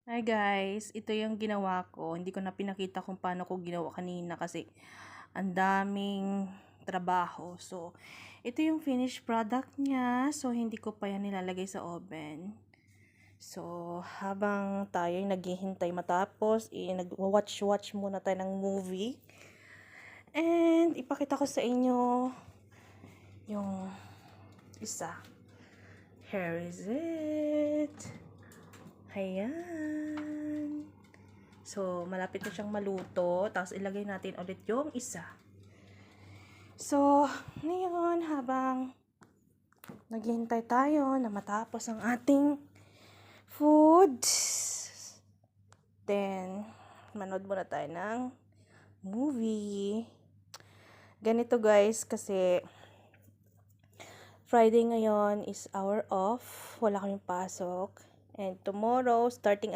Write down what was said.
Hi guys, ito yung ginawa ko. Hindi ko na pinakita kung paano ko ginawa kanina kasi ang daming trabaho. So, ito yung finished product niya. So, hindi ko pa yan nilalagay sa oven. So, habang tayo naghihintay matapos, nag-watch muna tayo ng movie. And, ipakita ko sa inyo yung isa. Here is it. Ayan. So, malapit na siyang maluto. Tapos, ilagay natin ulit yung isa. So, ngayon, habang naghihintay tayo na matapos ang ating food, then, manood muna tayo ng movie. Ganito guys, kasi Friday ngayon is our off. Wala kaming pasok. And tomorrow, starting